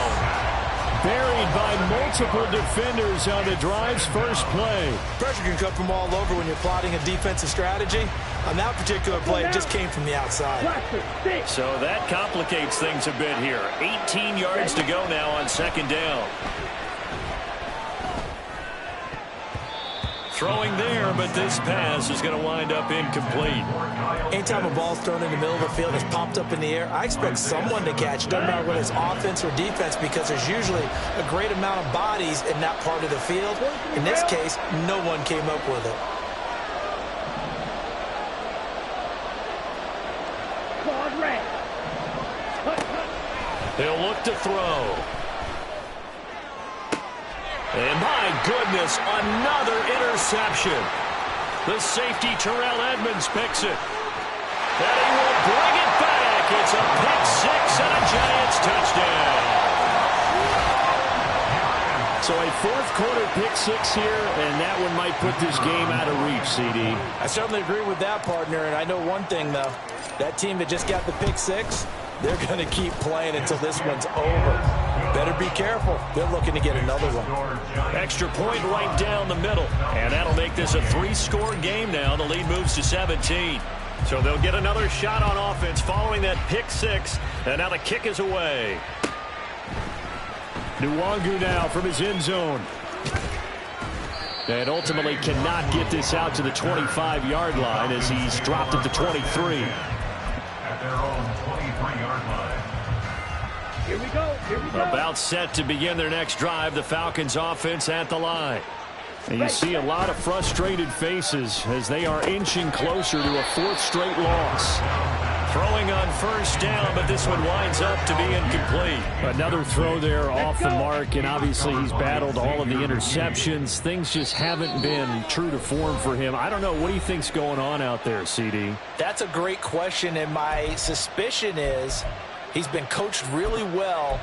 Buried by multiple defenders on the drive's first play. Pressure can come from all over when you're plotting a defensive strategy. On that particular play, it just came from the outside. So that complicates things a bit here. 18 yards to go now on 2nd down. Throwing there, but this pass is going to wind up incomplete. Anytime a ball's thrown in the middle of the field, it's popped up in the air, I expect someone to catch it. Doesn't matter whether it's offense or defense, because there's usually a great amount of bodies in that part of the field. In this case, no one came up with it. He'll look to throw. And my goodness, another interception. The safety, Terrell Edmonds, picks it. And he will bring it back. It's a pick 6 and a Giants touchdown. So a fourth-quarter pick 6 here, and that one might put this game out of reach, CD. I certainly agree with that, partner. And I know one thing, though. That team that just got the pick 6, they're going to keep playing until this one's over. Better be careful. They're looking to get another one. Extra point right down the middle. And that'll make this a 3-score game now. The lead moves to 17. So they'll get another shot on offense following that pick 6. And now the kick is away. Nwangu now from his end zone. And ultimately cannot get this out to the 25-yard line as he's dropped at the 23. At their own 23-yard line. Here we go. About set to begin their next drive. The Falcons offense at the line. And you see a lot of frustrated faces as they are inching closer to a 4th straight loss. Throwing on first down, but this one winds up to be incomplete. Another throw there off the mark, and obviously he's battled all of the interceptions. Things just haven't been true to form for him. I don't know. What do you think's going on out there, CD? That's a great question, and my suspicion is he's been coached really well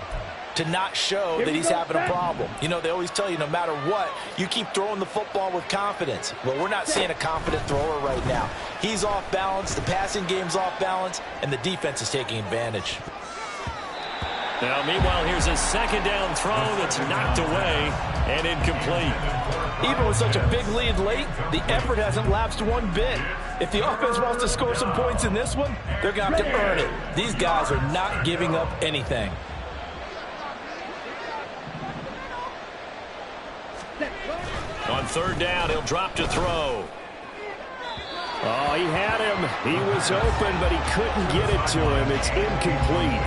to not show that he's having a problem. You know, they always tell you no matter what, you keep throwing the football with confidence. Well, we're not seeing a confident thrower right now. He's off balance, the passing game's off balance, and the defense is taking advantage. Now, meanwhile, here's a second down throw that's knocked away and incomplete. Even with such a big lead late, the effort hasn't lapsed one bit. If the offense wants to score some points in this one, they're going to have to earn it. These guys are not giving up anything. On third down, he'll drop to throw. Oh, he had him. He was open, but he couldn't get it to him. It's incomplete.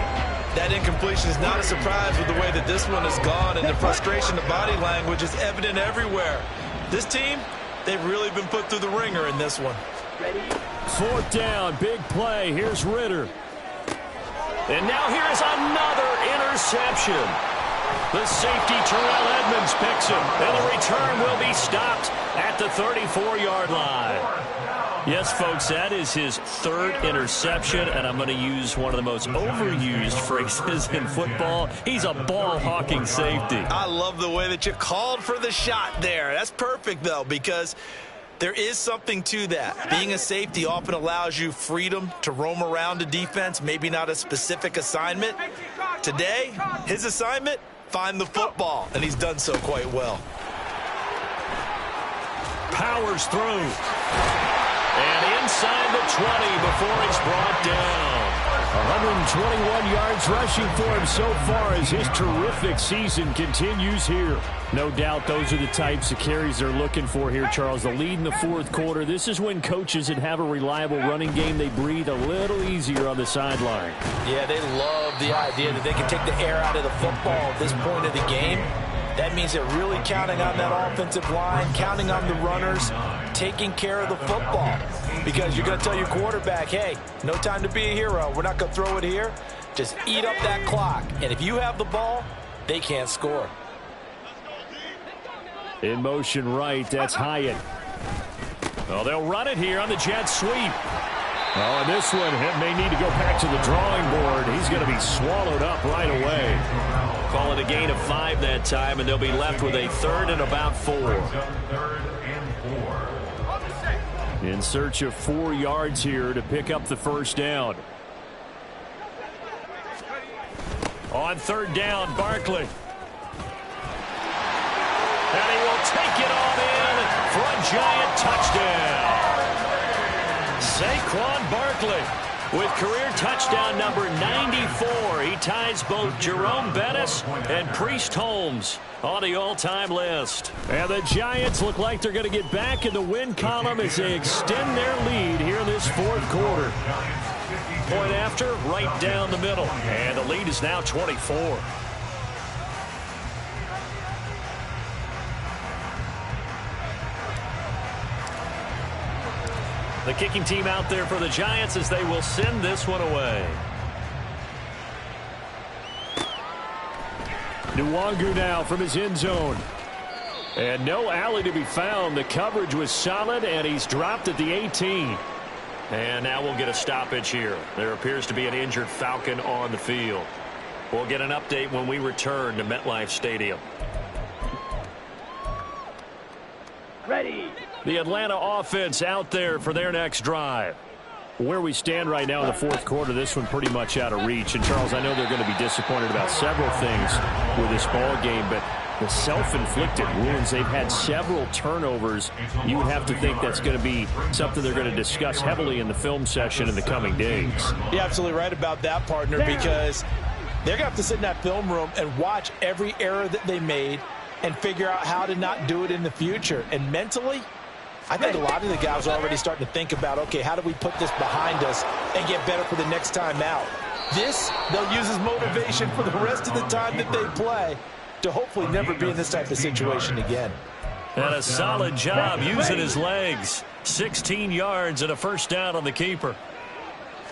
That incompletion is not a surprise with the way that this one has gone, and the frustration, the body language is evident everywhere. This team, they've really been put through the ringer in this one. Fourth down, big play. Here's Ritter. And now here's another interception. The safety, Terrell Edmonds, picks him, and the return will be stopped at the 34-yard line. Yes, folks, that is his third interception, and I'm going to use one of the most overused phrases in football. He's a ball-hawking safety. I love the way that you called for the shot there. That's perfect, though, because there is something to that. Being a safety often allows you freedom to roam around a defense, maybe not a specific assignment. Today, his assignment, find the football, and he's done so quite well. Powers through. And inside the 20 before it's brought down. 121 yards rushing for him so far as his terrific season continues here. No doubt those are the types of carries they're looking for here, Charles. The lead in the fourth quarter. This is when coaches that have a reliable running game, they breathe a little easier on the sideline. Yeah, they love the idea that they can take the air out of the football at this point of the game. That means they're really counting on that offensive line, counting on the runners, taking care of the football. Because you're going to tell your quarterback, hey, no time to be a hero. We're not going to throw it here. Just eat up that clock. And if you have the ball, they can't score. In motion right, that's Hyatt. Well, they'll run it here on the jet sweep. Oh, and this one may need to go back to the drawing board. He's going to be swallowed up right away. Call it a gain of 5 that time, and they'll be left with a third and about 4. In search of 4 yards here to pick up the first down. On third down, Barkley. And he will take it on in for a giant touchdown. Saquon Barkley with career touchdown number 94. He ties both Jerome Bettis and Priest Holmes on the all-time list. And the Giants look like they're going to get back in the win column as they extend their lead here in this fourth quarter. Point after, right down the middle. And the lead is now 24. The kicking team out there for the Giants as they will send this one away. Nwangu now from his end zone. And no alley to be found. The coverage was solid, and he's dropped at the 18. And now we'll get a stoppage here. There appears to be an injured Falcon on the field. We'll get an update when we return to MetLife Stadium. Ready. The Atlanta offense out there for their next drive. Where we stand right now in the fourth quarter, this one pretty much out of reach. And, Charles, I know they're going to be disappointed about several things with this ball game, but the self-inflicted wounds, they've had several turnovers. You would have to think that's going to be something they're going to discuss heavily in the film session in the coming days. You're absolutely right about that, partner, because they're going to have to sit in that film room and watch every error that they made and figure out how to not do it in the future. And mentally, I think a lot of the guys are already starting to think about, okay, how do we put this behind us and get better for the next time out? This, they'll use as motivation for the rest of the time that they play to hopefully never be in this type of situation again. And a solid job using his legs. 16 yards and a first down on the keeper.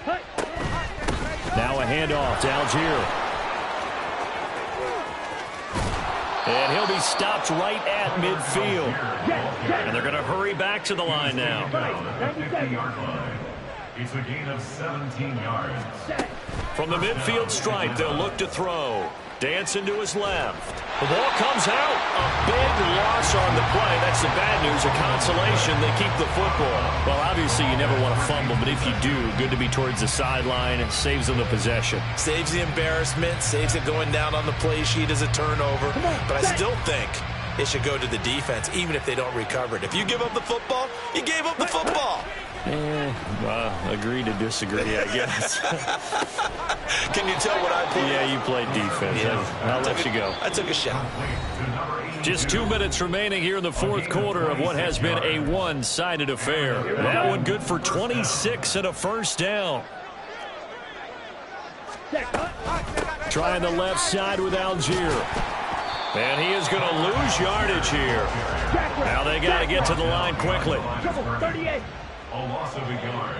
Now a handoff to Algier. And he'll be stopped right at midfield. And they're going to hurry back to the line now. It's a gain of 17 yards. From the midfield stripe, they'll look to throw. Dancing to his left. The ball comes out. A big loss on the play. That's the bad news. A consolation, they keep the football. Well, obviously you never want to fumble, but if you do, good to be towards the sideline. It saves them the possession. Saves the embarrassment, saves it going down on the play sheet as a turnover. But I still think it should go to the defense, even if they don't recover it. If you give up the football, you gave up the football. Agree to disagree, I guess. Can you tell what I played? Yeah, you played defense. Yeah. I'll let you go. I took a shot. Just 2 minutes remaining here in the fourth quarter of what has been a one-sided affair. That one good for 26 and a first down. Trying the left side with Algier. And he is going to lose yardage here. Now they got to get to the line quickly. 38. A loss of a yard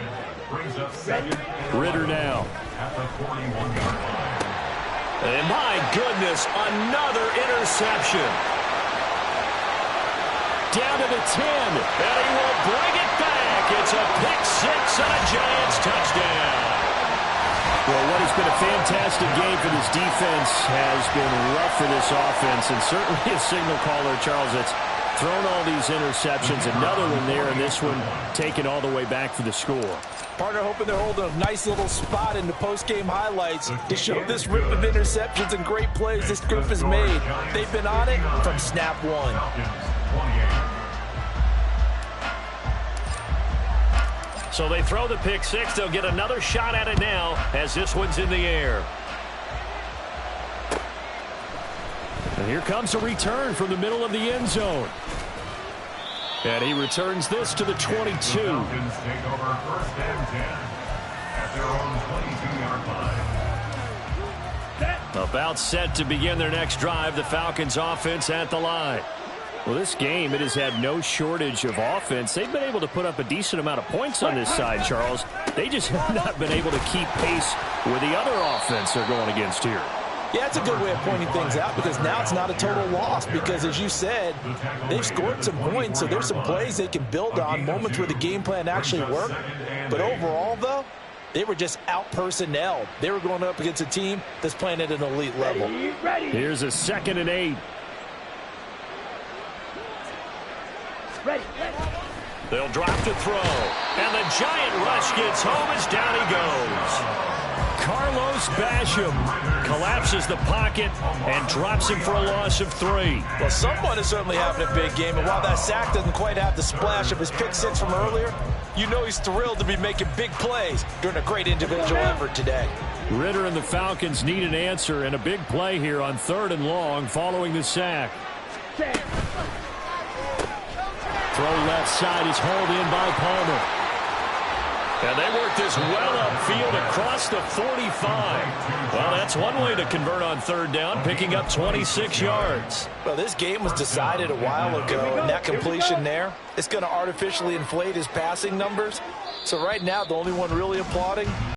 brings up second. Ritter now. At the 41-yard line. And my goodness, another interception. Down to the 10. And he will bring it back. It's a pick six and a Giants touchdown. Well, what has been a fantastic game for this defense has been rough for this offense, and certainly a signal caller, Charles, that's thrown all these interceptions. Another one there, and this one taken all the way back for the score. Partner hoping they're holding a nice little spot in the post-game highlights to show this rip of interceptions and great plays this group has made. They've been on it from snap one. So they throw the pick six. They'll get another shot at it now as this one's in the air. And here comes a return from the middle of the end zone. And he returns this to the 22. The Falcons take over first and 10 at their own 22-yard line. About set to begin their next drive. The Falcons offense at the line. Well, this game, it has had no shortage of offense. They've been able to put up a decent amount of points on this side, Charles. They just have not been able to keep pace with the other offense they're going against here. Yeah, that's a good way of pointing things out because now it's not a total loss because, as you said, they've scored some points, so there's some plays they can build on, moments where the game plan actually worked. But overall, though, they were just out-personnelled. They were going up against a team that's playing at an elite level. Here's a 2nd and 8. Ready. They'll drop to throw. And the giant rush gets home as down he goes. Carlos Basham collapses the pocket and drops him for a loss of 3. Well, someone is certainly having a big game, and while that sack doesn't quite have the splash of his pick six from earlier, you know he's thrilled to be making big plays during a great individual effort today. Ritter and the Falcons need an answer and a big play here on 3rd and long following the sack. Throw left side is hauled in by Palmer. And they work this well upfield across the 45. Well, that's one way to convert on 3rd down, picking up 26 yards. Well, this game was decided a while ago, and that completion there, it's going to artificially inflate his passing numbers. So right now, the only one really applauding